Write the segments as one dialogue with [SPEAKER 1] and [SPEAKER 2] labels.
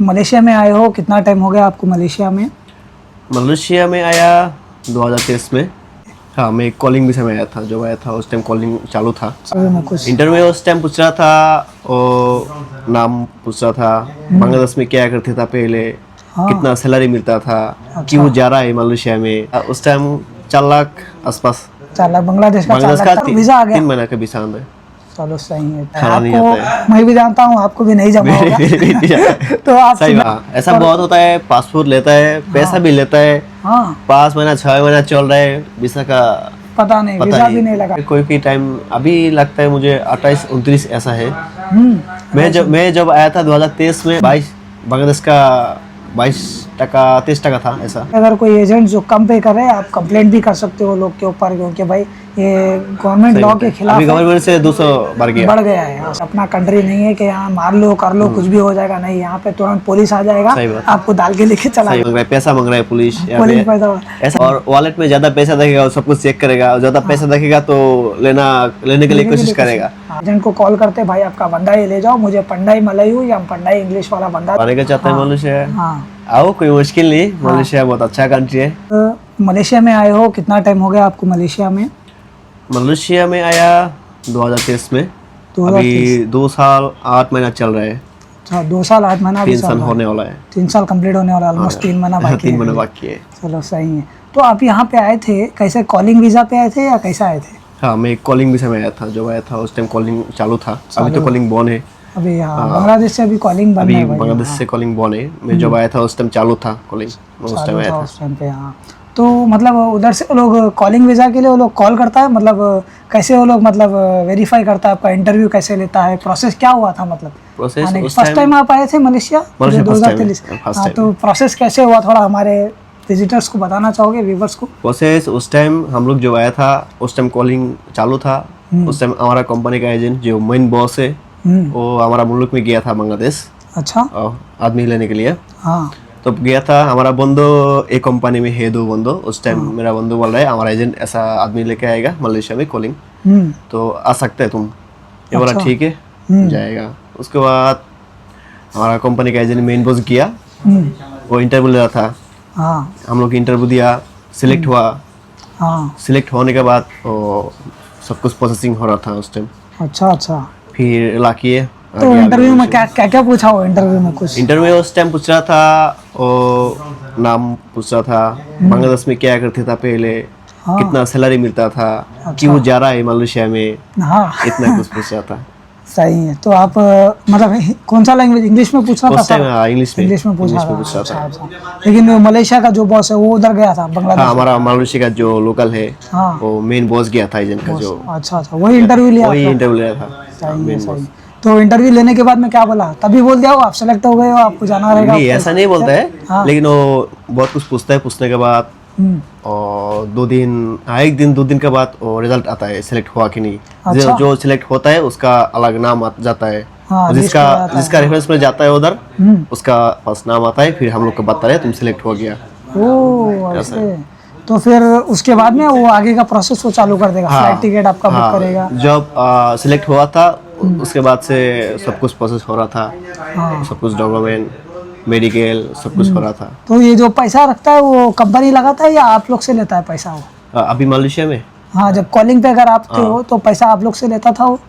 [SPEAKER 1] Malaysia में आए हो, कितना टाइम हो गया आपको मलेशिया में?
[SPEAKER 2] मलेशिया में आया 2023 में। हाँ, मैं कॉलिंग वीज़ा में आया था। जब आया था उस टाइम कॉलिंग चालू था। इंटरव्यू उस टाइम पूछ रहा था और नाम पूछ रहा था, बांग्लादेश में क्या करते था पहले, कितना सैलरी मिलता था, क्यों जा रहा है मलेशिया में। उस टाइम 4 लाख आसपास
[SPEAKER 1] 4 लाख बांग्लादेश का वीजा आ गया।
[SPEAKER 2] 3 महीने का वीजा है।
[SPEAKER 1] चलो सही है।
[SPEAKER 2] खाना नहीं आता है।
[SPEAKER 1] मैं भी जानता हूँ, आपको भी नहीं जमा होगा। तो आप
[SPEAKER 2] सही बात, ऐसा बहुत होता है। पासपोर्ट लेता है, पैसा भी लेता है। 5 महीना 6 महीना चल रहा है, वीजा का
[SPEAKER 1] पता नहीं, वीजा भी नहीं लगा।
[SPEAKER 2] कोई टाइम अभी लगता है मुझे 28 29 ऐसा है। मैं जब आया था 2023 में 22 बांग्लादेश का 22% 23% था ऐसा।
[SPEAKER 1] अगर कोई एजेंट जो कम पे कर रहे हैं, आप कंप्लेंट भी कर सकते हो लोग के ऊपर, क्योंकि भाई ये गवर्नमेंट लॉ के खिलाफ
[SPEAKER 2] अभी गवर्नमेंट से 200 बढ़ गया
[SPEAKER 1] है। अपना कंट्री नहीं है कि यहाँ मार लो कर लो कुछ भी हो जाएगा, नहीं, यहाँ पे तुरंत पुलिस आ जाएगा, आपको डाल के लेके चला जाएगा।
[SPEAKER 2] पैसा मांग रहा है पुलिस
[SPEAKER 1] पैसा,
[SPEAKER 2] और वॉलेट में ज्यादा पैसा देखेगा सब कुछ चेक करेगा, और ज्यादा पैसा देखेगा तो लेने के लिए कोशिश करेगा।
[SPEAKER 1] एजेंट को कॉल करते, भाई आपका बंदा ही ले जाओ, मुझे पंडाई मलायू या पंडाई इंग्लिश वाला बंदा
[SPEAKER 2] आने का चाहते हैं मलेशिया। आओ, कोई मुश्किल नहीं। मलेशिया बहुत अच्छा कंट्री है।
[SPEAKER 1] मलेशिया में आए हो, कितना टाइम हो गया आपको मलेशिया में?
[SPEAKER 2] मलेशिया में आया 2023 में। अभी 2 साल 8 महीना चल रहा है।
[SPEAKER 1] अच्छा, 2 साल 8 महीना
[SPEAKER 2] 3 साल होने वाला है।
[SPEAKER 1] 3 साल कंप्लीट होने वाला, ऑलमोस्ट 3 महीना बाकी है।
[SPEAKER 2] 3 महीना बाकी है।
[SPEAKER 1] चलो सही है। तो आप यहाँ पे आए थे कैसे, कॉलिंग वीजा पे आए थे या कैसे आए थे?
[SPEAKER 2] हाँ, मैं कॉलिंग वीजा में आया था। जब आया था उस टाइम कॉलिंग चालू था। अभी तो कॉलिंग बंद है।
[SPEAKER 1] अभी बांग्लादेश से अभी कॉलिंग बंद है।
[SPEAKER 2] बांग्लादेश से कॉलिंग बंद है। मैं जब आया था उस टाइम चालू था कॉलिंग, उस टाइम आया था
[SPEAKER 1] उस टाइम पे। हाँ, तो मतलब उधर से वो लोग कॉलिंग वीजा के लिए वो लोग कॉल करता है, मतलब कैसे वो लोग मतलब वेरीफाई करता है आपका, इंटरव्यू कैसे लेता है, प्रोसेस क्या हुआ था? मतलब
[SPEAKER 2] प्रोसेस
[SPEAKER 1] फर्स्ट टाइम आप आए थे मलेशिया 2023। हाँ, तो प्रोसेस कैसे हुआ, थोड़ा हमारे विजिटर्स को बताना चाहोगे, व्यूवर्स को?
[SPEAKER 2] प्रोसेस उस टाइम हम लोग जब आया था उस टाइम कॉलिंग चालू था। उस टाइम हमारा कंपनी का एजेंट जो मेन बॉस है वो हमारा मुल्क में गया था बांग्लादेश।
[SPEAKER 1] अच्छा,
[SPEAKER 2] आदमी लेने के लिए।
[SPEAKER 1] हाँ,
[SPEAKER 2] तो गया था। हमारा बंदो एक कंपनी में है 2 बंदो। उस टाइम मेरा बंदो बोल रहा है हमारा एजेंट ऐसा आदमी लेके आएगा मलेशिया में कॉलिंग, तो आ सकते है तुम। ये बोला ठीक है, जाएगा। उसके बाद हमारा कंपनी का एजेंट मेन बॉस गया, वो इंटरव्यू ले रहा था। हम लोग इंटरव्यू दिया, सिलेक्ट हुआ। सिलेक्ट होने के बाद सब कुछ प्रोसेसिंग हो रहा था उस टाइम।
[SPEAKER 1] अच्छा, फिर
[SPEAKER 2] लाकिए।
[SPEAKER 1] तो इंटरव्यू में क्या पूछा हो? इंटरव्यू में कुछ
[SPEAKER 2] इंटरव्यू उस टाइम पूछ रहा था और नाम पूछ रहा था, बांग्लादेश में क्या करते था पहले, कितना सैलरी मिलता था, क्यों जा रहा है मलेशिया में, इतना कुछ पूछ रहा था।
[SPEAKER 1] सही है। तो आप मतलब कौन सा लैंग्वेज, इंग्लिश में पूछ रहा था?
[SPEAKER 2] इंग्लिश में पूछ रहा था।
[SPEAKER 1] लेकिन मलेशिया का जो बॉस है वो उधर गया था बांग्लादेश?
[SPEAKER 2] हाँ, हमारा मलेशिया का जो लोकल है वो मेन बॉस गया था एजेंट का जो।
[SPEAKER 1] अच्छा, वही इंटरव्यू लिया
[SPEAKER 2] था।
[SPEAKER 1] सही। तो इंटरव्यू लेने के बाद में क्या बोला? तभी बोल दिया हो आप सेलेक्ट हो गए हो, आपको जाना रहेगा?
[SPEAKER 2] नहीं, ऐसा नहीं बोलता है, लेकिन वो बहुत कुछ पूछता है। पूछने के बाद और 1 दिन 2 दिन के बाद रिजल्ट आता है, सिलेक्ट हुआ कि नहीं। जो सिलेक्ट होता है उसका अलग नाम जाता है। जिसका रेफरेंस में जाता है उधर, उसका पास नाम आता है, फिर हम लोग को बताता है तुम सिलेक्ट हो गया।
[SPEAKER 1] ऐसे। तो फिर उसके बाद में वो आगे का प्रोसेस वो चालू कर देगा, फ्लाइट टिकट आपका बुक करेगा।
[SPEAKER 2] जब सिलेक्ट हुआ था उसके बाद से सब कुछ प्रोसेस हो रहा था। सब कुछ डॉक्यूमेंट, मेडिकल सब कुछ हो रहा था।
[SPEAKER 1] तो ये जो पैसा रखता है वो कंपनी लगाता है या आप लोग से लेता है पैसा वो?
[SPEAKER 2] अभी मलेशिया में
[SPEAKER 1] हाँ, जब कॉलिंग पे अगर आप थे हो तो पैसा आप लोग से लेता था वो?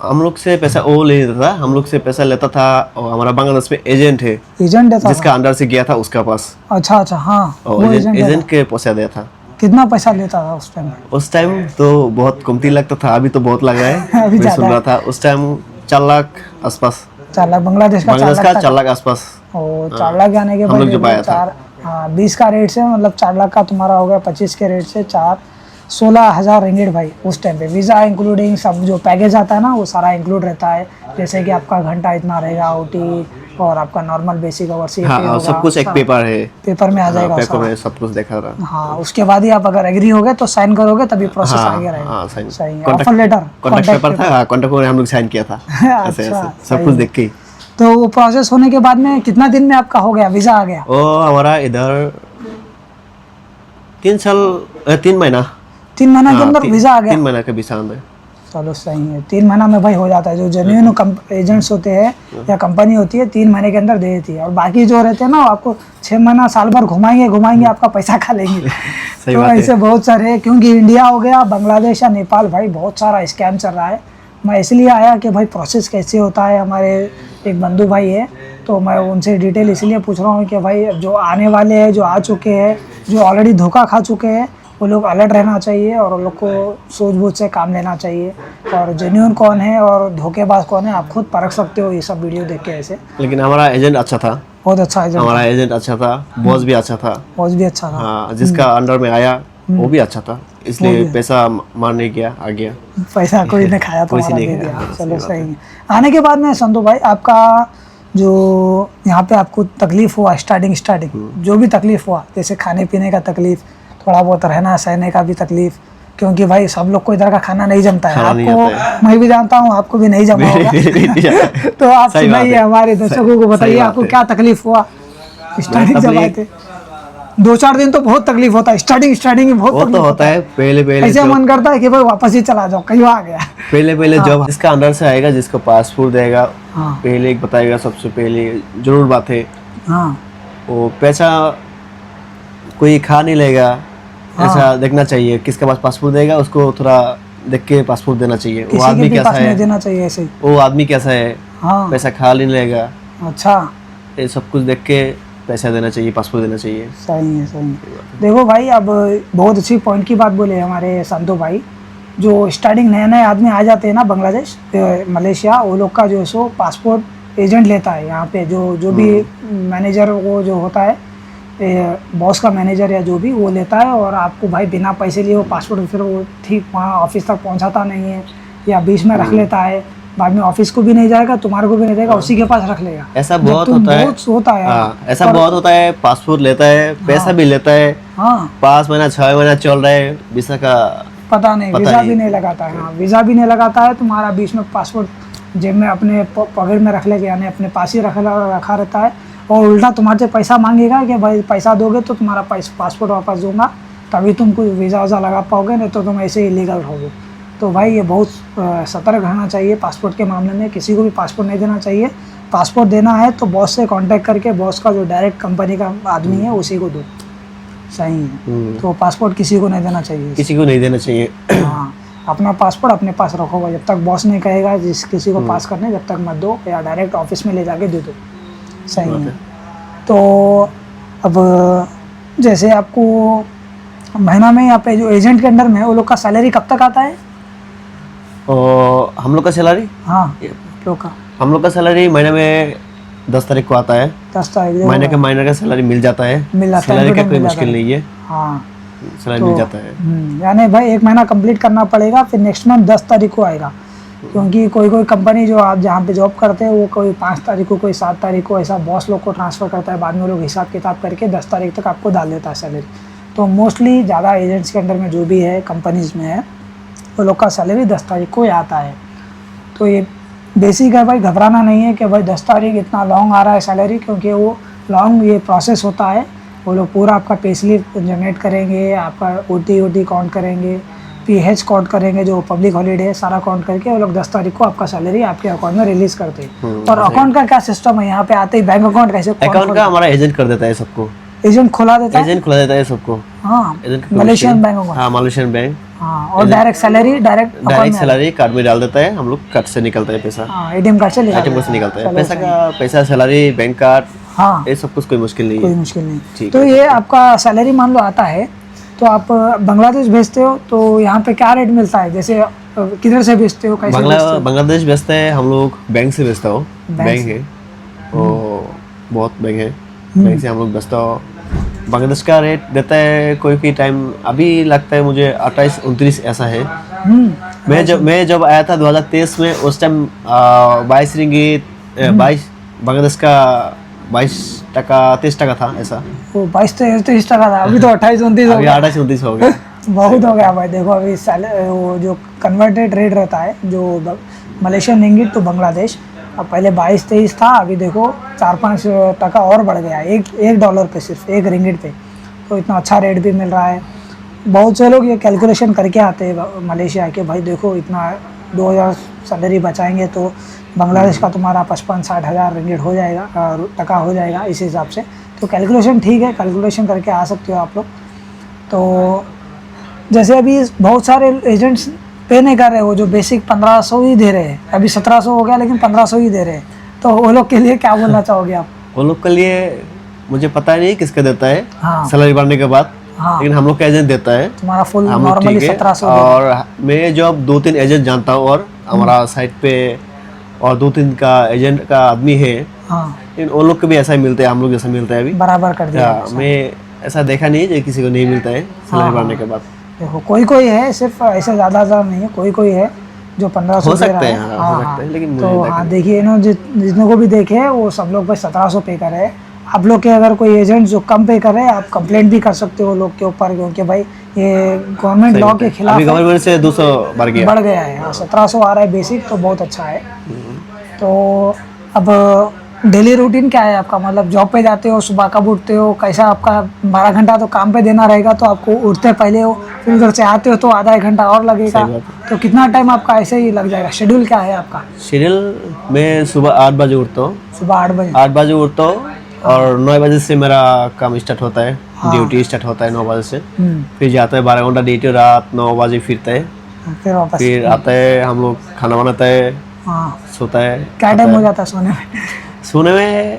[SPEAKER 2] हम लोग से पैसा वो ले लेता था। हम लोग से पैसा लेता था और हमारा बांग्लादेश में एजेंट है, जिसका अंडर से गया था उसका पास। अच्छा,
[SPEAKER 1] हाँ,
[SPEAKER 2] एजेंट के पैसा दिया था।
[SPEAKER 1] कितना पैसा लेता था उस टाइम?
[SPEAKER 2] उस टाइम तो बहुत कमती लगता था, अभी तो बहुत लग रहा है। मैं सुन रहा था उस टाइम 4 लाख आसपास।
[SPEAKER 1] 4 लाख बांग्लादेश का
[SPEAKER 2] 4 लाख आसपास।
[SPEAKER 1] 4 लाख आने के
[SPEAKER 2] हम लोग जो पाया था
[SPEAKER 1] 20 का रेट से, मतलब 4 लाख का तुम्हारा हो गया 25 के रेट से 16,000 रिंगिट भाई उस टाइम पे। वीज़ा इंक्लूडिंग सब जो पैकेज आता है ना वो सारा इंक्लूड रहता है, जैसे कि आपका घंटा इतना रहेगा, ओटी और आपका नॉर्मल बेसिक आवर्स,
[SPEAKER 2] सब कुछ एक पेपर
[SPEAKER 1] में आ जाएगा।
[SPEAKER 2] पेपर में सब कुछ देखा रहा।
[SPEAKER 1] हाँ, उसके बाद ही आप अगर एग्री हो गए तो साइन करोगे तभी प्रोसेस आगे रहेगा। सही है। ऑफर लेटर,
[SPEAKER 2] कॉन्ट्रैक्ट पेपर था, कॉन्ट्रैक्ट पेपर हम लोग साइन किया था। ऐसे सब कुछ देख के।
[SPEAKER 1] तो वो प्रोसेस होने के बाद में कितना दिन में आपका हो गया, वीज़ा आ गया?
[SPEAKER 2] हमारा इधर 3 महीना
[SPEAKER 1] 3 महीना के अंदर वीज़ा आ गया।
[SPEAKER 2] 3 महीना का वीज़ा अंदर।
[SPEAKER 1] चलो सही है, 3 महीना में भाई हो जाता है। जो जेन्युइन एजेंट्स होते हैं या कंपनी होती है 3 महीने के अंदर दे देती है, और बाकी जो रहते हैं ना वो आपको 6 महीना साल भर घुमाएंगे आपका पैसा खा लेंगे। तो ऐसे बहुत सारे हैं, क्योंकि इंडिया हो गया, बांग्लादेश या नेपाल भाई बहुत सारा स्कैम चल रहा है। मैं इसलिए आया कि भाई प्रोसेस कैसे होता है, हमारे एक बंधु भाई है तो मैं उनसे डिटेल इसलिए पूछ रहा हूँ कि भाई जो आने वाले हैं, जो आ चुके हैं, जो ऑलरेडी धोखा खा चुके हैं, वो लोग अलर्ट रहना चाहिए और उन लोग को सूझबूझ से काम लेना चाहिए। और जेन्युइन कौन है और धोखेबाज कौन है आप खुद परख सकते हो ये सब वीडियो देख के ऐसे।
[SPEAKER 2] लेकिन हमारा एजेंट अच्छा था,
[SPEAKER 1] बहुत अच्छा एजेंट,
[SPEAKER 2] हमारा एजेंट अच्छा था, बॉस भी अच्छा था,
[SPEAKER 1] बॉस भी अच्छा था।
[SPEAKER 2] हाँ, जिसका अंडर में आया वो भी अच्छा था, इसलिए पैसा मार नहीं किया, आ गया।
[SPEAKER 1] पैसा कोई ने खाया तो दे दिया, चलो सही है। आने के बाद में संतु भाई आपका जो यहाँ पे आपको तकलीफ हुआ स्टार्टिंग जो भी तकलीफ हुआ, जैसे खाने पीने का तकलीफ, थोड़ा बहुत रहना सहने का भी तकलीफ, क्योंकि भाई सब लोग को इधर का खाना नहीं जमता है, आपको मैं भी जानता हूँ, आपको भी नहीं जमा होगा। तो आप सुनाइए हमारे दर्शकों को, बताइए आपको क्या तकलीफ हुआ स्टार्टिंग जब आए थे। 2-4 दिन तो बहुत तकलीफ होता है, स्टार्टिंग में बहुत तकलीफ
[SPEAKER 2] होता है। पहले
[SPEAKER 1] ऐसे मन करता है कि भाई वापस ही चला जाओ, कहीं आ गया।
[SPEAKER 2] पहले जब जिसका अंदर से आएगा, जिसको पासपोर्ट देगा,
[SPEAKER 1] हाँ।
[SPEAKER 2] पहले एक बताएगा, सबसे पहले जरूर बात है,
[SPEAKER 1] हाँ
[SPEAKER 2] वो पैसा कोई खा नहीं लेगा, ऐसा देखना चाहिए। किसके पास पासपोर्ट देगा उसको थोड़ा देख के पासपोर्ट देना चाहिए, वो आदमी कैसा है,
[SPEAKER 1] देना चाहिए ऐसे,
[SPEAKER 2] वो आदमी कैसा है,
[SPEAKER 1] हाँ।
[SPEAKER 2] पैसा खा नहीं लेगा,
[SPEAKER 1] अच्छा,
[SPEAKER 2] ये सब कुछ देख के पैसा देना चाहिए, पासपोर्ट देना चाहिए।
[SPEAKER 1] सही है। देखो भाई, अब बहुत अच्छी पॉइंट की बात बोले हमारे संतो भाई। जो स्टार्टिंग नए आदमी आ जाते हैं ना बांग्लादेश मलेशिया, वो लोग का जो सो पासपोर्ट एजेंट लेता है यहाँ पे, जो भी मैनेजर वो जो होता है, बॉस का मैनेजर या जो भी वो लेता है, और आपको भाई बिना पैसे लिए वो पासपोर्ट फिर वो ठीक वहाँ ऑफिस तक पहुँचाता नहीं है, या बीच में रख लेता है, बाद में ऑफिस को भी नहीं जाएगा, तुम्हारे को भी नहीं देगा, उसी के पास रख लेगा।
[SPEAKER 2] ऐसा बहुत होता है, हाँ, ऐसा बहुत होता है। पासपोर्ट लेता है, पैसा भी लेता है, हाँ, 5 महीना 6 महीना चल रहा है, वीजा का पता नहीं, वीजा भी नहीं लगाता है, हाँ, वीजा भी नहीं लगाता है, तुम्हारा बीच में पासपोर्ट जेब में अपने पॉकेट में रख लेके, यानी अपने पास ही रखा रहता है, और उल्टा तुम्हारे से पैसा मांगेगा कि भाई पैसा दोगे तो तुम्हारा पासपोर्ट वापस दूंगा, तभी तुम कोई वीज़ा लगा पाओगे, नहीं तो तुम ऐसे इलीगल रहोगे। तो भाई ये बहुत सतर्क रहना चाहिए पासपोर्ट के मामले में, किसी को भी पासपोर्ट नहीं देना चाहिए। पासपोर्ट देना है तो बॉस से कांटेक्ट करके, बॉस का जो डायरेक्ट कंपनी का आदमी है उसी को दो, सही है। तो पासपोर्ट किसी को नहीं देना चाहिए, किसी को नहीं देना चाहिए।
[SPEAKER 1] हाँ, अपना पासपोर्ट अपने पास रखोगा, जब तक बॉस नहीं कहेगा जिस किसी को पास करने, जब तक मत दो, या डायरेक्ट ऑफिस में ले जाके दे दो, सही है। तो अब जैसे आपको महीना में यहाँ पे जो एजेंट के अंडर में है, वो लोग का सैलरी कब तक आता है?
[SPEAKER 2] और हम लोग का सैलरी,
[SPEAKER 1] हाँ, लोग का
[SPEAKER 2] हम लोग का सैलरी महीने में 10 तारीख को आता है।
[SPEAKER 1] 10 तारीख
[SPEAKER 2] महीने का सैलरी मिल जाता है, सैलरी का कोई मुश्किल नहीं है, हाँ, सैलरी मिल जाता है।
[SPEAKER 1] यानी भाई 1 महीना कंप्लीट करना पड़ेगा, फिर नेक्स्ट मंथ 10 तारीख को आएगा, क्योंकि कोई कंपनी जो आप जहाँ पे जॉब करते हैं वो कोई 5 तारीख को, कोई 7 तारीख को, ऐसा बॉस लोग को ट्रांसफ़र करता है, बाद में लोग हिसाब किताब करके 10 तारीख तक आपको डाल देता है सैलरी। तो मोस्टली ज़्यादा एजेंट्स के अंडर में जो भी है, कंपनीज में है, वो लोग का सैलरी 10 तारीख को ही आता है। तो ये बेसिक है भाई, घबराना नहीं है कि भाई 10 तारीख इतना लॉन्ग आ रहा है सैलरी, क्योंकि वो लॉन्ग ये प्रोसेस होता है। वो लोग पूरा आपका पे स्लिप जनरेट करेंगे, आपका OT काउंट करेंगे, PH काउंट करेंगे, जो पब्लिक हॉलीडे है सारा काउंट करके वो लोग 10 तारीख को आपका सैलरी आपके अकाउंट में रिलीज करते हैं। और अकाउंट का क्या सिस्टम है, यहाँ पे आते ही बैंक अकाउंट कैसे?
[SPEAKER 2] अकाउंट का हमारा एजेंट कर देता है सबको,
[SPEAKER 1] एजेंट खुला देता है,
[SPEAKER 2] एजेंट खुला देता है सबको,
[SPEAKER 1] हाँ, मलेशियन बैंक अकाउंट,
[SPEAKER 2] हाँ, मलेशियन बैंक,
[SPEAKER 1] हाँ, और direct salary direct
[SPEAKER 2] salary card में डाल देता है, हम लोग कार्ड से निकलता है पैसा,
[SPEAKER 1] हाँ, ATM कार्ड से
[SPEAKER 2] निकलता है पैसा, सैलरी, बैंक कार्ड,
[SPEAKER 1] हाँ,
[SPEAKER 2] ये सब कुछ कोई मुश्किल नहीं है,
[SPEAKER 1] कोई मुश्किल नहीं। तो ये आपका सैलरी मान लो आता है, तो आप बांग्लादेश भेजते हो, तो यहाँ पे क्या रेट मिलता है? जैसे किधर से भेजते हो, कैसे भेजते हो?
[SPEAKER 2] बांग्लादेश भेजते हैं हम लोग, बैंक से भेजता हो, बैंक है, बहुत बैंक है, बैंक से हम लोग भेजता हो। बांग्लादेश का रेट देता है कोई टाइम, अभी लगता है मुझे 28-29 ऐसा है। मैं जब आया था 2023 में, उस टाइम 22 रिंगिट, 22 बांग्लादेश का 22 टका 23 टका था, ऐसा।
[SPEAKER 1] वो 22-23 टका था, अभी तो 28-29 हो गया,
[SPEAKER 2] 28-29 हो गया।
[SPEAKER 1] बहुत हो गया भाई। देखो अभी वो जो कन्वर्टेड रेट रहता है, जो मलेशियन रिंगिट टू बांग्लादेश, अब पहले 22-23 था, अभी देखो 4-5 टका और बढ़ गया, एक डॉलर पे, सिर्फ 1 रिंगिट पे। तो इतना अच्छा रेट भी मिल रहा है। बहुत से लोग ये कैलकुलेशन करके आते हैं मलेशिया के, भाई देखो इतना 2000 सैलरी बचाएंगे तो बांग्लादेश का तुम्हारा 55-60 हज़ार रिंगिट हो जाएगा, टका हो जाएगा इस हिसाब से। तो कैलकुलेशन ठीक है, कैलकुलेशन करके आ सकते हो आप लोग। तो जैसे अभी बहुत सारे एजेंट्स पे नहीं कर रहे हो, जो बेसिक 1500 ही दे रहे हैं, अभी 1700 हो गया लेकिन 1500 ही दे रहे हैं, तो वो लोग के लिए क्या बोलना चाहोगे आप?
[SPEAKER 2] वो लोग के लिए मुझे पता नहीं किसका देता है
[SPEAKER 1] हाँ
[SPEAKER 2] सैलरी बढ़ने के बाद,
[SPEAKER 1] हाँ,
[SPEAKER 2] लेकिन हम लोग का एजेंट देता है,
[SPEAKER 1] तुम्हारा फुल
[SPEAKER 2] हम लोग
[SPEAKER 1] नॉर्मली
[SPEAKER 2] ठीक है।
[SPEAKER 1] 1700
[SPEAKER 2] और मैं जो अब 2-3 एजेंट जानता हूँ और हमारा साइट पे और 2-3 का एजेंट का आदमी है,
[SPEAKER 1] हाँ
[SPEAKER 2] लेकिन वो लोग को भी ऐसा ही मिलता है, हम लोग जैसा मिलता है अभी।
[SPEAKER 1] बराबर कर दिया।
[SPEAKER 2] मैं ऐसा देखा नहीं है किसी को नहीं मिलता है सैलरी बढ़ने के बाद।
[SPEAKER 1] देखो कोई कोई है, सिर्फ ऐसे ज़्यादा नहीं है, कोई कोई है जो 1500
[SPEAKER 2] हो
[SPEAKER 1] दे रहा
[SPEAKER 2] सकते
[SPEAKER 1] है।
[SPEAKER 2] हैं, हाँ, हो सकते हैं, लेकिन मुझे
[SPEAKER 1] तो
[SPEAKER 2] देखा
[SPEAKER 1] हाँ देखिए ना, जितने को भी देखे वो सब लोग बस 1700 पे कर रहे हैं। आप लोग के अगर कोई एजेंट जो कम पे कर रहे हैं, आप कंप्लेंट भी कर सकते हो लोग के ऊपर, क्योंकि भाई ये गवर्नमेंट लॉ के खिलाफ
[SPEAKER 2] अभी गवर्नमेंट से 200 बढ़ गया।
[SPEAKER 1] बढ़ गया है। हाँ 1700 आ रहा है बेसिक, तो बहुत अच्छा है। तो अब डेली रूटीन क्या है आपका, मतलब जॉब पे जाते हो, सुबह कब उठते हो, कैसा आपका 12 घंटा तो काम पे देना रहेगा, तो आपको उठते पहले हो, फिर उधर से आते हो तो आधा 1 घंटा और लगेगा,
[SPEAKER 2] सही बात
[SPEAKER 1] तो कितना टाइम आपका ऐसे ही लग जाएगा? शेड्यूल क्या है आपका?
[SPEAKER 2] शेड्यूल मैं सुबह 8 बजे उठता हूँ,
[SPEAKER 1] सुबह 8 बजे?
[SPEAKER 2] 8 बजे उठता हूँ और 9 बजे से मेरा काम स्टार्ट होता है, ड्यूटी स्टार्ट होता है 9 बजे से। फिर जाता है 12 घंटा ड्यूटी, रात 9 बजे फिरता है,
[SPEAKER 1] फिर वापस?
[SPEAKER 2] फिर आता है, हम लोग खाना बनाता है,
[SPEAKER 1] हाँ
[SPEAKER 2] सोता है।
[SPEAKER 1] क्या टाइम हो जाता है सोने में?
[SPEAKER 2] सोने में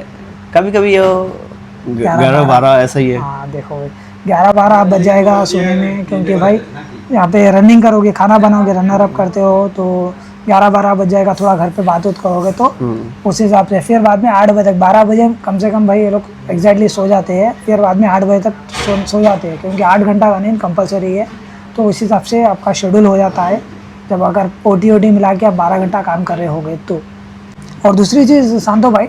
[SPEAKER 2] कभी कभी 11-12 ऐसा ही है।
[SPEAKER 1] हाँ देखो भाई 11-12 बज जाएगा सोने में, क्योंकि भाई यहाँ पे रनिंग करोगे, खाना बनाओगे, रनर अप करते हो, तो 11-12 बज जाएगा। थोड़ा घर पे बात उत करोगे तो उस हिसाब से फिर बाद में 8 बजे तक, 12 बजे कम से कम भाई ये लोग एग्जैक्टली सो जाते हैं, फिर बाद में 8 बजे तक सो जाते हैं, क्योंकि 8 घंटा का नींद कंपलसरी है। तो उस हिसाब से आपका शेड्यूल हो जाता है, जब अगर ओटी मिला के आप 12 घंटा काम कर रहे होगे तो। और दूसरी चीज़ शांतो भाई,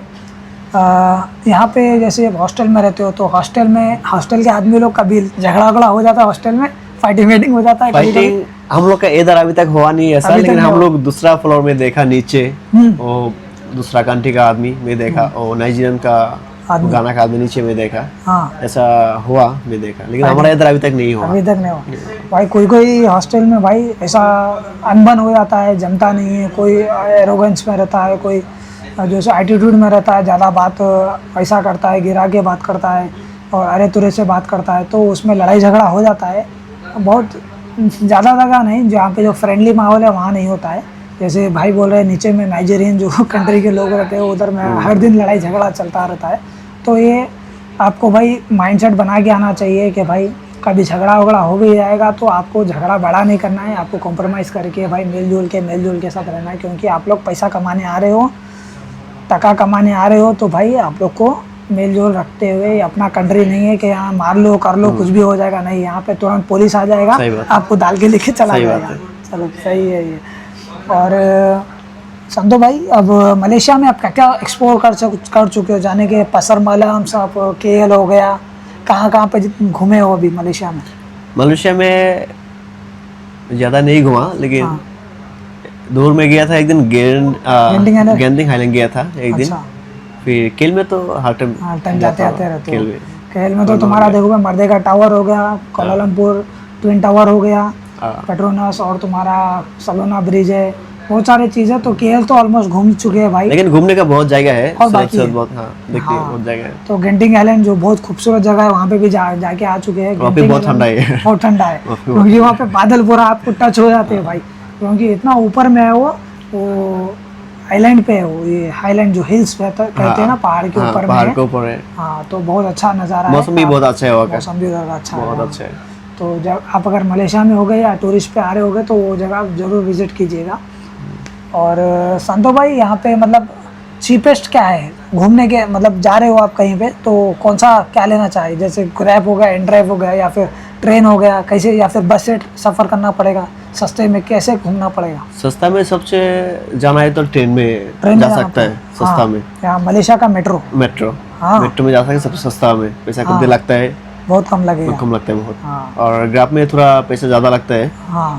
[SPEAKER 1] यहाँ पे जैसे आप हॉस्टल में रहते हो, तो हॉस्टल के आदमी लोग कभी झगड़ा हो जाता है हॉस्टल में, फाइटिंग हो जाता है कभी-कभी?
[SPEAKER 2] फाइटिंग हम लोग का इधर अभी तक हुआ नहीं ऐसा, लेकिन हम लोग दूसरा फ्लोर में देखा नीचे, वो दूसरा कंट्री का आदमी में देखा, और नाइजीरियन का गाना का आदमी नीचे में देखा। हाँ ऐसा हुआ मैं देखा, लेकिन हमारा इधर अभी तक नहीं हुआ।
[SPEAKER 1] अभी तक नहीं हुआ भाई। कोई हॉस्टल में भाई ऐसा अनबन हो जाता है, जमता नहीं है, कोई एरोगेंस में रहता है, कोई जो सो एटीट्यूड में रहता है, ज़्यादा बात ऐसा करता है, गिरा के बात करता है और अरे तुरे से बात करता है, तो उसमें लड़ाई झगड़ा हो जाता है। बहुत ज़्यादा जगह नहीं, जहाँ पे जो फ्रेंडली माहौल है वहाँ नहीं होता है। जैसे भाई बोल रहे हैं नीचे में नाइजीरियन जो कंट्री के लोग रहते हैं, उधर में हर दिन लड़ाई झगड़ा चलता रहता है। तो ये आपको भाई माइंडसेट बना के आना चाहिए कि भाई कभी झगड़ा हो भी जाएगा तो आपको झगड़ा बड़ा नहीं करना है, आपको कॉम्प्रोमाइज़ करके भाई मिलजुल के साथ रहना है, क्योंकि आप लोग पैसा कमाने आ रहे हो, टका कमाने आ रहे हो, तो भाई आप लोग को मेलजोल रखते हुए, अपना कंट्री नहीं है कि यहाँ मार लो कर लो कुछ भी हो जाएगा, नहीं, यहाँ पे तुरंत पुलिस आ जाएगा, आपको डाल के लेके चला जाएगा। चलो सही है ये। और संतो भाई, अब मलेशिया में आप क्या क्या एक्सप्लोर कर चुके हो, जाने के पसर मलम सब, KL हो गया, कहाँ पे घूमे हो अभी मलेशिया में?
[SPEAKER 2] मलेशिया में ज़्यादा नहीं घुमा, लेकिन दूर में गया था एक दिन, गेंटिंग हाईलैंड गया था एक दिन। फिर केल में तो हर टाइम
[SPEAKER 1] जाते आते रहते हो। केल में तो तुम्हारा देखो मर्देगा टावर हो गया, कोलालमपुर ट्विन टावर हो गया, पेट्रोनस, और तुम्हारा सलोना ब्रिज है, बहुत सारी चीज़ें। तो KL तो ऑलमोस्ट घूम चुके हैं भाई,
[SPEAKER 2] लेकिन घूमने का बहुत जगह है
[SPEAKER 1] और बाकी
[SPEAKER 2] बहुत, बहुत जगह है।
[SPEAKER 1] तो गेंटिंग आइलैंड जो बहुत खूबसूरत जगह है, वहाँ पे भी जाके आ चुके हैं।
[SPEAKER 2] वहाँ पे बहुत ठंडा है,
[SPEAKER 1] बहुत ठंडा है, क्योंकि वहाँ पे बादल पूरा आपको टच हो जाते हैं भाई, क्योंकि इतना ऊपर में है वो आइलैंड पे है वो, ये हाईलैंड जो हिल्स कहते हैं ना, पहाड़ के ऊपर में
[SPEAKER 2] पहाड़ के ऊपर है।
[SPEAKER 1] हाँ तो बहुत अच्छा नज़ारा है,
[SPEAKER 2] मौसम भी बहुत अच्छा है वहाँ का,
[SPEAKER 1] मौसम भी अच्छा है,
[SPEAKER 2] बहुत अच्छा है।
[SPEAKER 1] तो जब आप अगर मलेशिया में हो गए या टूरिस्ट पे आ रहे होगे तो वो जगह आप जरूर विजिट कीजिएगा। और संतो भाई, यहाँ पे मतलब चीपेस्ट क्या है घूमने के, मतलब जा रहे हो आप कहीं पे तो कौन सा क्या लेना चाहिए? जैसे ग्रैब हो गया, एनड्राइव हो गया, या फिर ट्रेन हो गया, कैसे, या फिर बस से सफ़र करना पड़ेगा? सस्ते में कैसे घूमना पड़ेगा?
[SPEAKER 2] सस्ता में सबसे जाना है तो ट्रेन में जा सकता है, सस्ता में।
[SPEAKER 1] यहाँ मलेशिया का मेट्रो
[SPEAKER 2] मेट्रो में जा सकते हैं, सबसे सस्ता में। पैसा कम लगता है,
[SPEAKER 1] बहुत कम लगेगा,
[SPEAKER 2] कम लगता है बहुत। और ग्रैब में थोड़ा पैसा ज़्यादा लगता है।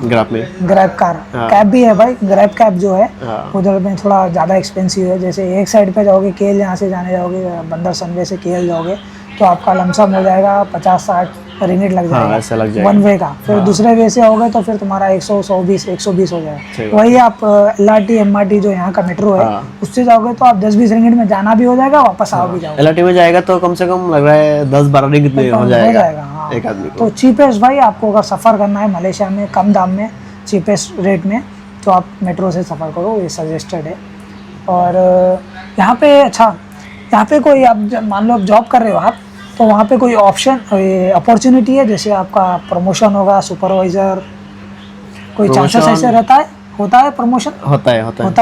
[SPEAKER 2] ग्रैब में ग्रैब
[SPEAKER 1] कार कैब भी है भाई, ग्रैब कैब जो है उधर में थोड़ा ज़्यादा एक्सपेंसिव है। जैसे एक साइड पे जाओगे KL, यहाँ से जाने जाओगे बंदर सनवे से KL जाओगे तो आपका लमसम हो जाएगा 50-60 रिंगिट लग
[SPEAKER 2] हाँ
[SPEAKER 1] जाएगा
[SPEAKER 2] ऐसा लग जाएगा।
[SPEAKER 1] वन वे का। फिर दूसरे वे से होगा तो फिर तुम्हारा 100-120 हो
[SPEAKER 2] सही
[SPEAKER 1] जाएगा।
[SPEAKER 2] बात।
[SPEAKER 1] वही आप LRT MRT जो यहाँ का मेट्रो है
[SPEAKER 2] हाँ।
[SPEAKER 1] उससे जाओगे तो आप 10-20 रिंगिट में जाना भी हो जाएगा, वापस आओ भी जाओगे।
[SPEAKER 2] LRT में जाएगा तो कम से कम लग रहा है 10-12 रिंगिट में हो जाएगा
[SPEAKER 1] हाँ।
[SPEAKER 2] एक आदमी को।
[SPEAKER 1] तो चीपेस्ट भाई, आपको अगर सफ़र करना है मलेशिया में कम दाम में, चीपेस्ट रेट में, तो आप मेट्रो से सफ़र करो, ये सजेस्टेड है। और यहाँ पे अच्छा, यहाँ पे कोई आप मान लो आप जॉब कर रहे हो आप, तो वहाँ पे कोई ऑप्शन अपॉर्चुनिटी है, जैसे आपका प्रमोशन होगा, सुपरवाइज़र, कोई चांसेस
[SPEAKER 2] Promotion-
[SPEAKER 1] ऐसे रहता है, होता है प्रमोशन? होता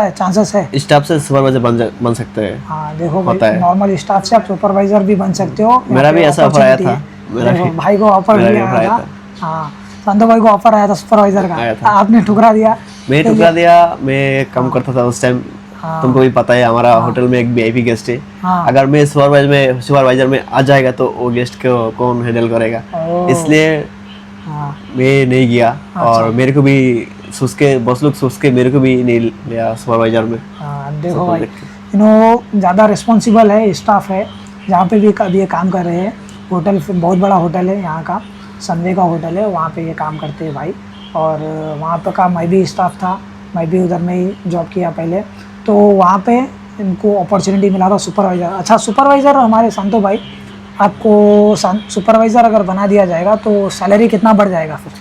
[SPEAKER 1] है, चांसेस है।
[SPEAKER 2] स्टाफ से सुपरवाइजर बन सकते हैं।
[SPEAKER 1] हाँ देखो
[SPEAKER 2] होता
[SPEAKER 1] भाई,
[SPEAKER 2] है।
[SPEAKER 1] नॉर्मल स्टाफ से आप सुपरवाइजर भी बन सकते हो।
[SPEAKER 2] मेरा
[SPEAKER 1] यहाँ
[SPEAKER 2] भी
[SPEAKER 1] पे
[SPEAKER 2] ऐसा ऑफर आया
[SPEAKER 1] opportunity
[SPEAKER 2] था।
[SPEAKER 1] है।
[SPEAKER 2] मेरा
[SPEAKER 1] देखो,
[SPEAKER 2] भी-
[SPEAKER 1] भाई को ऑफर
[SPEAKER 2] मेरा
[SPEAKER 1] भी
[SPEAKER 2] भी ऑफर
[SPEAKER 1] आया
[SPEAKER 2] आया
[SPEAKER 1] था। हाँ, संतो भाई को ऑफर आया था सुपरवाइजर
[SPEAKER 2] आया
[SPEAKER 1] का,
[SPEAKER 2] था।
[SPEAKER 1] आपने ठुकरा दिया।
[SPEAKER 2] मैं टुकड़ा दिया, मैं काम करता था उस टाइम।
[SPEAKER 1] हाँ।
[SPEAKER 2] तुमको भी पता है हमारा होटल में एक VIP गेस्ट है।
[SPEAKER 1] हाँ।
[SPEAKER 2] अगर मैं सुपरवाइजर में आ जाएगा तो वो गेस्ट को कौन हैंडल करेगा,
[SPEAKER 1] ओह।
[SPEAKER 2] इसलिए
[SPEAKER 1] हाँ
[SPEAKER 2] मैं नहीं गया। और मेरे को भी बॉस लोग सोच के मेरे को भी नहीं लिया सुपरवाइजर में।
[SPEAKER 1] हाँ, देखो भाई, ज़्यादा रिस्पॉन्सिबल है, स्टाफ है जहाँ पे भी अभी ये काम कर रहे हैं। होटल बहुत बड़ा होटल है यहाँ का, सनवे का होटल है, वहाँ पे ये काम करते हैं भाई। और वहाँ पे का मैं भी स्टाफ था, मैं भी उधर में ही जॉब किया पहले, तो वहाँ पे इनको अपॉर्चुनिटी मिला था सुपरवाइज़र। अच्छा, सुपरवाइज़र हमारे संतो भाई, आपको सुपरवाइज़र अगर बना दिया जाएगा तो सैलरी कितना बढ़ जाएगा फिर?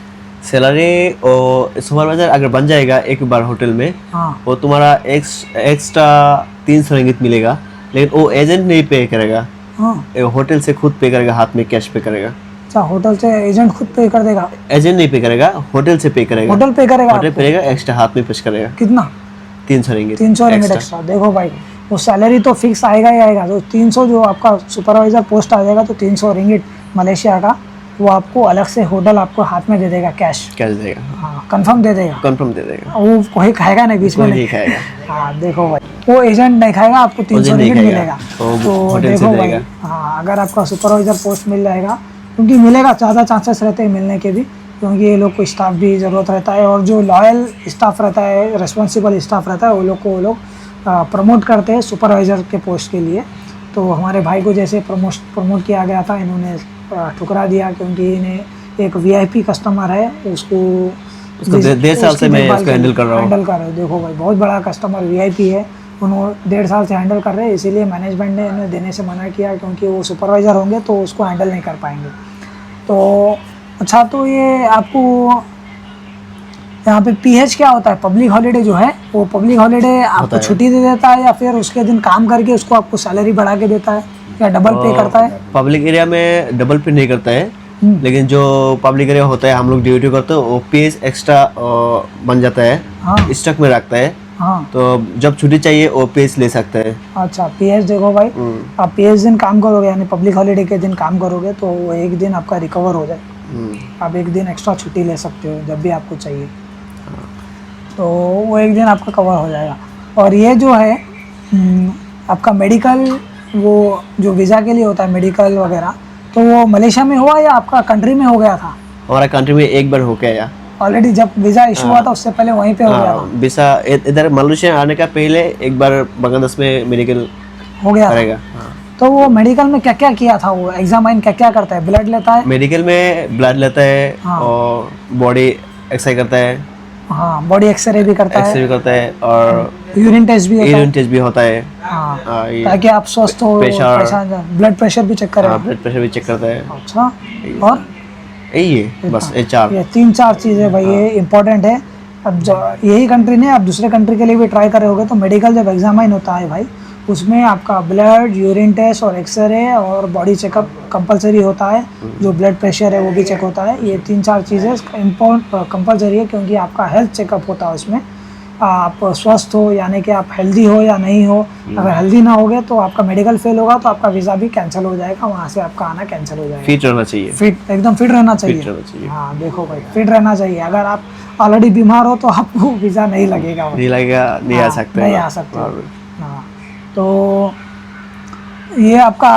[SPEAKER 2] सैलरी और सुपरवाइजर अगर बन जाएगा एक बार होटल में,
[SPEAKER 1] हाँ
[SPEAKER 2] वो तुम्हारा एक्स्ट्रा 300 रिंगिट मिलेगा, लेकिन वो एजेंट नहीं पे करेगा,
[SPEAKER 1] हाँ।
[SPEAKER 2] होटल से खुद पे करेगा, हाथ में कैश पे करेगा।
[SPEAKER 1] अच्छा, होटल से एजेंट खुद पे कर देगा?
[SPEAKER 2] एजेंट नहीं पे करेगा, होटल से पे करेगा।
[SPEAKER 1] होटल पे करेगा
[SPEAKER 2] होटल
[SPEAKER 1] आपको?
[SPEAKER 2] पे करेगा, एक्स्ट्रा हाथ में पेश करेगा।
[SPEAKER 1] कितना?
[SPEAKER 2] 300 रिंगिट
[SPEAKER 1] 300 रिंगिट एक्स्ट्रा। देखो भाई, वो सैलरी तो फिक्स आएगा ही आएगा। तो 300 जो आपका सुपरवाइज़र पोस्ट आ जाएगा तो 300 रिंगिट मलेशिया का, वो आपको अलग से होटल आपको हाथ में दे देगा, कैश।
[SPEAKER 2] देगा।
[SPEAKER 1] हाँ, कंफर्म दे देगा।
[SPEAKER 2] कंफर्म दे देगा।
[SPEAKER 1] वो कोई खाएगा नहीं बीच में,
[SPEAKER 2] कोई
[SPEAKER 1] नहीं
[SPEAKER 2] नहीं खाएगा।
[SPEAKER 1] हाँ देखो भाई, वो एजेंट नहीं खाएगा, आपको 300
[SPEAKER 2] नहीं
[SPEAKER 1] रिंगिट
[SPEAKER 2] खाएगा,
[SPEAKER 1] मिलेगा।
[SPEAKER 2] वो
[SPEAKER 1] तो
[SPEAKER 2] होटल से
[SPEAKER 1] देखो भाई,
[SPEAKER 2] देगा।
[SPEAKER 1] हाँ, अगर आपका सुपरवाइज़र पोस्ट मिल जाएगा, क्योंकि मिलेगा, ज़्यादा चांसेस रहते हैं मिलने के भी, क्योंकि ये लोग को स्टाफ भी ज़रूरत रहता है, और जो लॉयल स्टाफ रहता है, रिस्पॉन्सिबल स्टाफ रहता है, वो लोग प्रमोट करते हैं सुपरवाइज़र के पोस्ट के लिए। तो हमारे भाई को जैसे प्रमोट किया गया था, इन्होंने ठुकरा दिया, क्योंकि इन्हें एक VIP कस्टमर है, उसको
[SPEAKER 2] 1.5 साल से मैं
[SPEAKER 1] देखभाल
[SPEAKER 2] उसको हैंडल कर रहा हूँ।
[SPEAKER 1] देखो भाई, बहुत बड़ा कस्टमर VIP है, उन्होंने 1.5 साल से हैंडल कर रहे हैं, इसीलिए मैनेजमेंट ने इन्हें देने से मना किया, क्योंकि वो सुपरवाइज़र होंगे तो उसको हैंडल नहीं कर पाएंगे। तो अच्छा, तो ये आपको यहाँ पे PH क्या होता है? पब्लिक हॉलीडे जो है, वो पब्लिक हॉलीडे आपको छुट्टी दे देता है, या फिर उसके दिन काम करके उसको आपको सैलरी बढ़ा के देता है, या डबल पे करता है?
[SPEAKER 2] पब्लिक एरिया में डबल पे नहीं करता है, लेकिन जो पब्लिक एरिया होता है हम लोग ड्यूटी करते हैं, वो PH एक्स्ट्रा बन जाता है,
[SPEAKER 1] हाँ
[SPEAKER 2] स्टॉक में रखता है।
[SPEAKER 1] हाँ।
[SPEAKER 2] तो जब छुट्टी चाहिए वो PH ले सकता है।
[SPEAKER 1] अच्छा, PH देखो भाई, आप PH दिन काम करोगे, यानी पब्लिक हॉलीडे के दिन काम करोगे, तो वो एक दिन आपका रिकवर हो जाए, आप एक दिन एक्स्ट्रा छुट्टी ले सकते हो जब भी आपको चाहिए, तो वो एक दिन आपका कवर हो जाएगा। और ये जो है आपका मेडिकल, वो जो वीज़ा के लिए होता है मेडिकल वगैरह, तो वो मलेशिया में हुआ या आपका कंट्री में हो गया था?
[SPEAKER 2] हमारा कंट्री में एक बार हो गया
[SPEAKER 1] ऑलरेडी, जब वीज़ा इशू हुआ था उससे पहले वहीं पे हो गया था?
[SPEAKER 2] वीसा इधर मलेशिया आने का पहले एक बार बांग्लादेश में मेडिकल
[SPEAKER 1] हो गया
[SPEAKER 2] करेगा।
[SPEAKER 1] तो वो मेडिकल में क्या क्या किया था? वो एग्जामाइन क्या क्या करता है? ब्लड लेता है?
[SPEAKER 2] मेडिकल में ब्लड लेता है, और बॉडी एक्सरसाइज करता है,
[SPEAKER 1] हाँ, बॉडी एक्सरे भी करता है,
[SPEAKER 2] एक्सरे भी करता है, और
[SPEAKER 1] यूरिन टेस्ट भी होता है।
[SPEAKER 2] यूरिन टेस्ट भी होता है।
[SPEAKER 1] हाँ,
[SPEAKER 2] ये
[SPEAKER 1] ताकि आप स्वस्थ हो, ब्लड प्रेशर भी चेक करेगा।
[SPEAKER 2] ब्लड प्रेशर भी चेक करता है।
[SPEAKER 1] अच्छा, और
[SPEAKER 2] यही है बस, ये 4
[SPEAKER 1] ये 3-4 चीज़ें भाई, ये इम्पोर्टेंट है। अब यही कंट्री ने आप दूसरे कंट्री के लिए भी ट्राई करे होगे, तो मेडिकल जब एग्जामाइन होता है भाई, उसमें आपका ब्लड, यूरिन टेस्ट और एक्सरे और बॉडी चेकअप कंपलसरी होता है, जो ब्लड प्रेशर है वो भी चेक होता है। ये 3-4 चीज़ें कंपलसरी है, क्योंकि आपका हेल्थ चेकअप होता है उसमें, आप स्वस्थ हो यानी कि आप हेल्दी हो या नहीं हो। अगर हेल्दी ना होगे तो आपका मेडिकल फेल होगा, तो आपका वीज़ा भी कैंसिल हो जाएगा, वहाँ से आपका आना कैंसिल हो जाएगा।
[SPEAKER 2] फिट रहना चाहिए,
[SPEAKER 1] एकदम फिट रहना
[SPEAKER 2] फिट
[SPEAKER 1] चाहिए।
[SPEAKER 2] रहना चाहिए।
[SPEAKER 1] हाँ देखो भाई, फिट रहना चाहिए। अगर आप ऑलरेडी बीमार हो तो आपको वीज़ा नहीं लगेगा,
[SPEAKER 2] नहीं लगेगा, नहीं आ सकते,
[SPEAKER 1] नहीं आ सकते। हाँ, तो ये आपका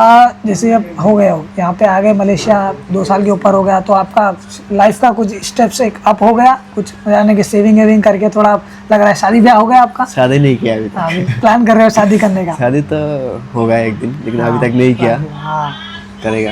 [SPEAKER 1] जैसे अब हो गए हो यहाँ पे आ गए मलेशिया, 2 साल के ऊपर हो गया, तो आपका लाइफ का कुछ स्टेप्स एक अप हो गया, कुछ यानी कि सेविंग वेविंग करके थोड़ा लग रहा है शादी ब्याह हो गया आपका?
[SPEAKER 2] शादी नहीं किया अभी तक।
[SPEAKER 1] प्लान कर रहे हो शादी करने का?
[SPEAKER 2] शादी तो होगा एक दिन, लेकिन अभी तक नहीं किया।
[SPEAKER 1] हाँ,
[SPEAKER 2] करेगा।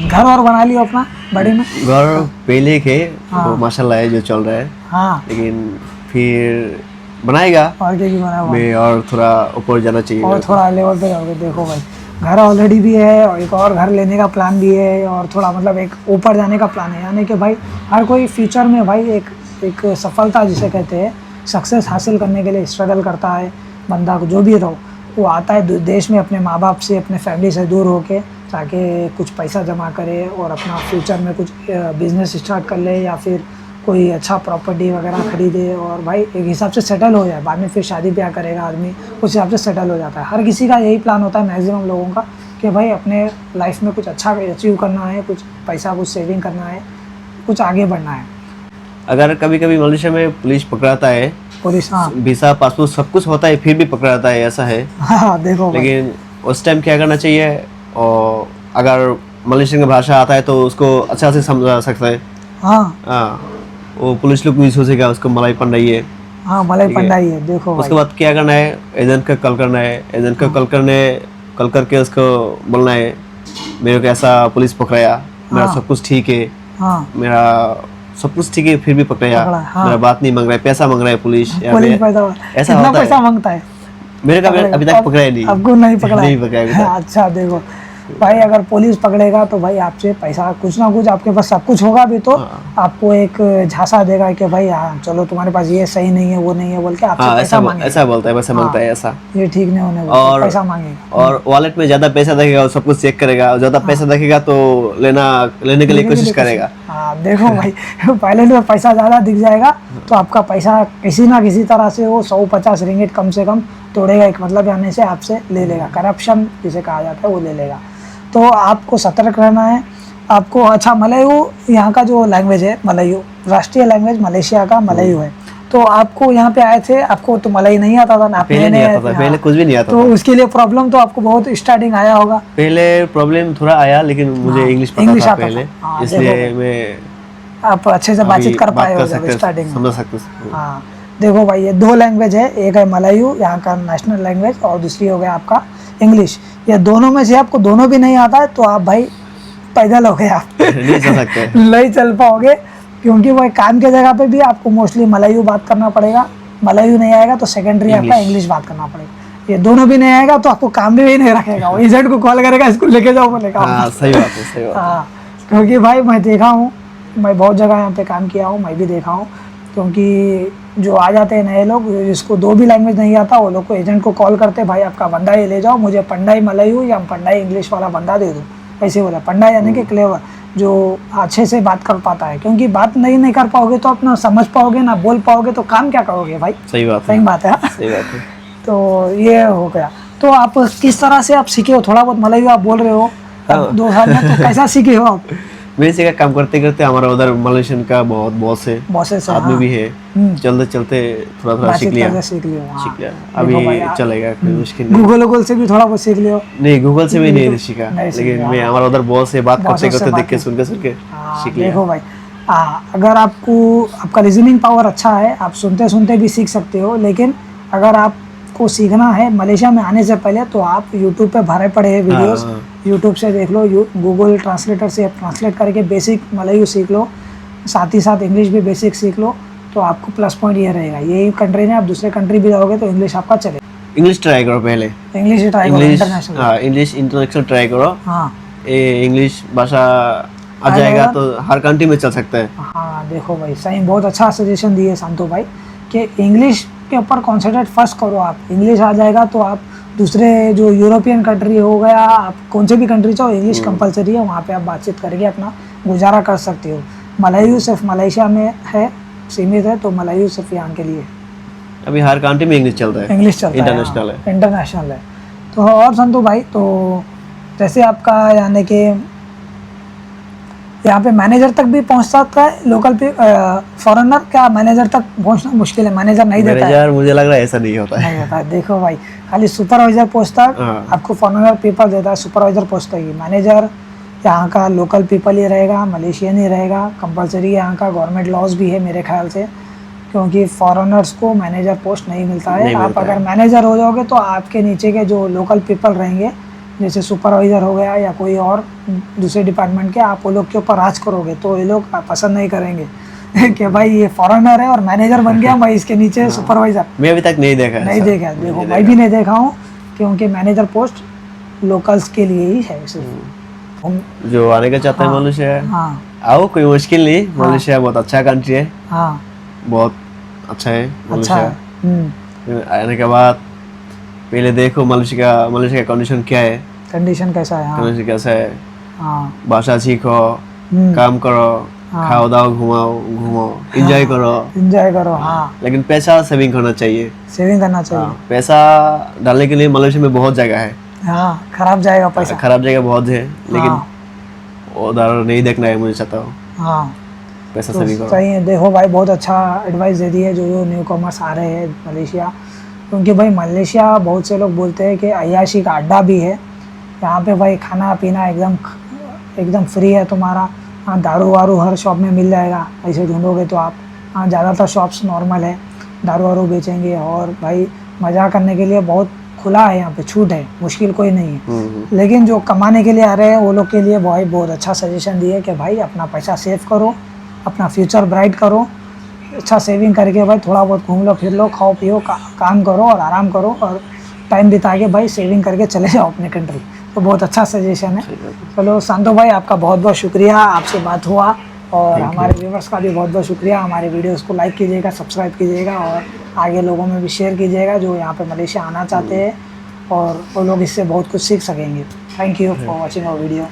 [SPEAKER 1] घर और बना लियो अपना बड़ी में?
[SPEAKER 2] घर पहले के वो माशाल्लाह है जो चल रहा है,
[SPEAKER 1] हाँ,
[SPEAKER 2] लेकिन फिर बनाएगा
[SPEAKER 1] और क्या बनाया?
[SPEAKER 2] मैं, और थोड़ा ऊपर जाना चाहिए
[SPEAKER 1] और थोड़ा लेवल पे जाओगे। देखो भाई, घर ऑलरेडी भी है और एक और घर लेने का प्लान भी है, और थोड़ा मतलब एक ऊपर जाने का प्लान है। यानी कि भाई हर कोई फ्यूचर में भाई एक सफलता जिसे कहते हैं, सक्सेस हासिल करने के लिए स्ट्रगल करता है बंदा को, जो भी रहो। वो आता है देश में अपने माँ बाप से, अपने फैमिली से दूर होके, ताकि कुछ पैसा जमा करे और अपना फ्यूचर में कुछ बिजनेस स्टार्ट कर ले, या फिर कोई अच्छा प्रॉपर्टी वगैरह खरीदे, और भाई एक हिसाब से सेटल हो जाए। बाद में फिर शादी ब्याह करेगा आदमी, उस हिसाब से सेटल हो जाता है। हर किसी का यही प्लान होता है मैक्सिमम लोगों का, कि भाई अपने लाइफ में कुछ अच्छा अचीव करना है, कुछ पैसा कुछ सेविंग करना है, कुछ आगे बढ़ना है।
[SPEAKER 2] अगर कभी कभी मलेशिया में पुलिस पकड़ाता है,
[SPEAKER 1] पुलिस, हाँ
[SPEAKER 2] वीसा पासपोर्ट सब कुछ होता है, फिर भी पकड़ाता है, ऐसा है।
[SPEAKER 1] हाँ, देखो भाई,
[SPEAKER 2] लेकिन उस टाइम क्या करना चाहिए, और अगर मलेशियन का भाषा आता है तो उसको अच्छा से समझा सकता है।
[SPEAKER 1] हाँ
[SPEAKER 2] वो पुलिस लोग भी सोचेगा उसको मलाई पंडाई है।
[SPEAKER 1] हाँ, मलाई पंडाई है। देखो
[SPEAKER 2] उसके
[SPEAKER 1] भाई,
[SPEAKER 2] बाद क्या करना है, एजेंट का कॉल करना है, एजेंट का कॉल करके उसको बोलना है मेरे को ऐसा पुलिस पकड़ाया, मेरा सब कुछ ठीक है,
[SPEAKER 1] हाँ
[SPEAKER 2] मेरा सब कुछ ठीक है, फिर भी पकड़ाया,
[SPEAKER 1] हाँ।
[SPEAKER 2] मेरा बात नहीं मांग रहा है, पैसा मांग रहा है पुलिस।
[SPEAKER 1] पुलिस पैसा,
[SPEAKER 2] ऐसा
[SPEAKER 1] कितना
[SPEAKER 2] होता
[SPEAKER 1] पैसा
[SPEAKER 2] है।
[SPEAKER 1] मांगता है?
[SPEAKER 2] मेरे का अभी तक पकड़ाया नहीं।
[SPEAKER 1] आपको नहीं पकड़ा?
[SPEAKER 2] नहीं पकड़ा अभी तक।
[SPEAKER 1] अच्छा, देखो भाई, अगर पुलिस पकड़ेगा तो भाई आपसे पैसा कुछ ना कुछ, आपके पास सब कुछ होगा भी तो आपको एक झांसा देगा कि भाई हाँ चलो तुम्हारे पास ये सही नहीं है, वो नहीं है, बोल के आपसे पैसा मांगेगा।
[SPEAKER 2] ऐसा बोलता है, वैसा मांगता है, ऐसा
[SPEAKER 1] ये ठीक नहीं होने वाला,
[SPEAKER 2] और
[SPEAKER 1] पैसा मांगेगा।
[SPEAKER 2] और वॉलेट में ज्यादा पैसा देखेगा, सब कुछ चेक करेगा, और ज्यादा पैसा देखेगा तो लेने के लिए कोशिश करेगा।
[SPEAKER 1] हाँ देखो भाई, पहले तो पैसा ज्यादा दिख जाएगा तो आपका पैसा किसी ना किसी तरह से वो 150 रिंगिट कम से कम तोड़ेगा, एक मतलब आने से आपसे ले लेगा। करप्शन जिसे कहा जाता है वो ले लेगा। तो आपको सतर्क रहना है आपको। अच्छा, मलयू यहाँ का जो लैंग्वेज है, मलयू राष्ट्रीय लैंग्वेज मलेशिया का मलयू है। तो आपको यहाँ पे आए थे, आपको तो मलाई नहीं आता था ना?
[SPEAKER 2] पहले नहीं आता था, पहले कुछ भी नहीं आता
[SPEAKER 1] तो
[SPEAKER 2] था।
[SPEAKER 1] उसके लिए प्रॉब्लम तो आपको बहुत स्टार्टिंग आया होगा।
[SPEAKER 2] पहले प्रॉब्लम थोड़ा आया, लेकिन मुझे इंग्लिश पता था पहले, इसलिए मैं
[SPEAKER 1] आप अच्छे से बातचीत कर पाए हो स्टार्टिंग में,
[SPEAKER 2] समझ सकते हैं।
[SPEAKER 1] हाँ देखो भाई, ये दो लैंग्वेज है, एक है मलयू यहाँ का नेशनल लैंग्वेज, और दूसरी हो गया आपका इंग्लिश। ये दोनों में से आपको दोनों भी नहीं आता है तो आप भाई पैदल हो गए, आप
[SPEAKER 2] नहीं चल सकते,
[SPEAKER 1] नहीं चल पाओगे, क्योंकि वो काम के जगह पे भी आपको मोस्टली मलयू बात करना पड़ेगा। मलयू नहीं आएगा तो सेकेंडरी आपका इंग्लिश बात करना पड़ेगा। ये दोनों भी नहीं आएगा तो आपको काम भी नहीं रखेगा, वो एजेंट को कॉल करेगा, इसको लेके जाओ बोलेगा।
[SPEAKER 2] हाँ सही बात है, सही बात है।
[SPEAKER 1] हाँ, क्योंकि भाई मैं देखा हूँ, मैं बहुत जगह यहाँ पे काम किया हूँ, मैं भी देखा हूँ। क्योंकि जो आ जाते हैं नए लोग, जिसको दो भी लैंग्वेज नहीं आता, वो लोग को एजेंट को कॉल करते, भाई आपका बंदा ये ले जाओ, मुझे पंडाई मलयू या पंडाई इंग्लिश वाला बंदा दे दो। ऐसे बोला, पंडाई यानी कि क्लेवर, जो अच्छे से बात कर पाता है। क्योंकि बात नहीं कर पाओगे तो अपना समझ पाओगे ना, बोल पाओगे तो काम क्या करोगे भाई?
[SPEAKER 2] सही बात
[SPEAKER 1] है,
[SPEAKER 2] सही बात है।
[SPEAKER 1] तो ये हो गया। तो आप किस तरह से आप सीखे हो? थोड़ा बहुत मलयू आप बोल रहे हो 2 साल में, तो कैसा सीखे हो आप?
[SPEAKER 2] वैसे का काम करते करते हमारा उधर मलेशियन का बहुत बॉसेस आदमी भी है, चलते चलते थोड़ा सीख लिया। अभी चलेगा, कोई मुश्किल नहीं।
[SPEAKER 1] गूगल से भी थोड़ा बहुत सीख लियो?
[SPEAKER 2] नहीं, गूगल से भी नहीं सीखा, लेकिन मैं हमारा उधर बॉस से बात करते करते देख के सुन के सीख लिया।
[SPEAKER 1] देखो भाई, अगर आपको आपका रीजनिंग पावर अच्छा है, आप सुनते सुनते भी सीख सकते हो। लेकिन अगर आपको सीखना है मलेशिया में आने से पहले, तो आप यूट्यूब पे भरे पड़े हैं वीडियोस, यूट्यूब से देख लो, गूगल ट्रांसलेटर से ट्रांसलेट करके बेसिक मलयू सीख लो, साथ ही साथ इंग्लिश भी बेसिक सीख लो। तो आपको प्लस पॉइंट ये रहेगा, यही कंट्री में आप दूसरे कंट्री भी जाओगे तो इंग्लिश आपका चलेगा।
[SPEAKER 2] इंग्लिश ट्राई करो पहले,
[SPEAKER 1] इंग्लिश ट्राई करो, इंटरनेशनल।
[SPEAKER 2] हाँ, इंग्लिश इंटरनेशनल ट्राई करो।
[SPEAKER 1] हाँ,
[SPEAKER 2] इंग्लिश भाषा आ जाएगा तो हर कंट्री में चल सकता है।
[SPEAKER 1] हाँ देखो भाई, सही बहुत अच्छा सजेशन दिए संतो भाई, कि इंग्लिश के ऊपर कॉन्सेंट्रेट फर्स्ट करो। आप इंग्लिश आ जाएगा तो आप दूसरे जो यूरोपियन कंट्री हो गया, आप कौन से भी कंट्री चाहो, इंग्लिश कंपलसरी है, वहाँ पे आप बातचीत करके अपना गुजारा कर सकते हो। मलयू सिर्फ मलेशिया में है, सीमित है, तो मलयू सिर्फ यहाँ के लिए।
[SPEAKER 2] अभी हर कंट्री में इंग्लिश चलता है,
[SPEAKER 1] इंग्लिश चलता है, इंटरनेशनल है। तो और संतो भाई, तो जैसे आपका यानी कि यहाँ पे मैनेजर तक भी पहुँच सकता है लोकल पे, फॉरेनर क्या मैनेजर तक पहुँचना मुश्किल है? मैनेजर नहीं देता है?
[SPEAKER 2] मुझे लग रहा है ऐसा नहीं होता है।
[SPEAKER 1] नहीं होता है। देखो भाई, खाली सुपरवाइजर पोस्ट तक आपको फॉरेनर पीपल देता है, सुपरवाइजर पोस्ट तक ही। मैनेजर यहाँ का लोकल पीपल ही रहेगा, मलेशियन ही रहेगा, कंपलसरी यहाँ का गवर्नमेंट लॉज भी है मेरे ख्याल से, क्योंकि फॉरेनर्स को मैनेजर पोस्ट नहीं मिलता है। आप अगर मैनेजर हो जाओगे तो आपके नीचे के जो लोकल पीपल रहेंगे जैसे सुपरवाइज़र हो गया या कोई और दूसरे डिपार्टमेंट के, आप वो लोग के ऊपर राज करोगे तो ये लोग पसंद नहीं करेंगे कि भाई ये फॉरेनर है और मैनेजर बन गया, मैं इसके नीचे सुपरवाइज़र।
[SPEAKER 2] मैं अभी तक नहीं देखा है
[SPEAKER 1] नहीं
[SPEAKER 2] ऐसा।
[SPEAKER 1] देखा, देखो मैं भी नहीं देखा हूँ, क्योंकि मैनेजर पोस्ट लोकल्स के लिए ही है सिर्फ। हम
[SPEAKER 2] जो आने का चाहता है मलेशिया,
[SPEAKER 1] हाँ
[SPEAKER 2] आओ, कोई मुश्किल नहीं। मलेशिया बहुत अच्छा कंट्री है,
[SPEAKER 1] हाँ
[SPEAKER 2] बहुत अच्छा है
[SPEAKER 1] अच्छा
[SPEAKER 2] मलेशिया।
[SPEAKER 1] है।
[SPEAKER 2] आने के बाद पहले देखो मलेशिया का कंडीशन क्या है,
[SPEAKER 1] कंडीशन कैसा है? हाँ
[SPEAKER 2] कंडीशन कैसा है,
[SPEAKER 1] हाँ
[SPEAKER 2] भाषा सीखो, काम करो, खाओ दाओ, घूमो, एंजॉय करो,
[SPEAKER 1] एंजॉय करो। हाँ
[SPEAKER 2] लेकिन पैसा सेविंग करना चाहिए।
[SPEAKER 1] सेविंग करना चाहिए।
[SPEAKER 2] हाँ, पैसा डालने के लिए मलेशिया में बहुत जगह है।
[SPEAKER 1] हाँ खराब जाएगा पैसा।
[SPEAKER 2] खराब जगह बहुत है, लेकिन
[SPEAKER 1] हाँ
[SPEAKER 2] उधर नहीं देखना है मुझे, चाहता हूँ
[SPEAKER 1] हाँ
[SPEAKER 2] पैसा
[SPEAKER 1] तो
[SPEAKER 2] सेविंग करो।
[SPEAKER 1] सही है। देखो भाई बहुत अच्छा एडवाइस दे दी है जो न्यू कॉमर्स आ रहे हैं मलेशिया, क्योंकि भाई मलेशिया बहुत से लोग बोलते हैं कि अय्याशी का अड्डा भी है। यहाँ पे भाई खाना पीना एकदम फ्री है तुम्हारा। हाँ दारू वारू हर शॉप में मिल जाएगा, ऐसे ढूंढोगे तो आप। हाँ ज़्यादातर शॉप्स नॉर्मल है, दारू वारू बेचेंगे। और भाई मज़ा करने के लिए बहुत खुला है यहाँ पे, छूट है, मुश्किल कोई नहीं है। लेकिन जो कमाने के लिए आ रहे हैं वो लोग के लिए भाई बहुत अच्छा सजेशन दिए कि भाई अपना पैसा सेव करो, अपना फ्यूचर ब्राइट करो, अच्छा सेविंग करके भाई थोड़ा बहुत घूम लो, फिर लो, खाओ पियो, काम करो और आराम करो और टाइम बिता के भाई सेविंग करके चले जाओ अपने कंट्री। तो बहुत अच्छा सजेशन है। चलो शांतो भाई आपका बहुत बहुत शुक्रिया, आपसे बात हुआ। और हमारे व्यूवर्स का भी बहुत बहुत शुक्रिया। हमारे वीडियोस को लाइक कीजिएगा, सब्सक्राइब कीजिएगा और आगे लोगों में भी शेयर कीजिएगा जो यहाँ पे मलेशिया आना चाहते हैं, और वो लोग इससे बहुत कुछ सीख सकेंगे। Thank you for watching our video.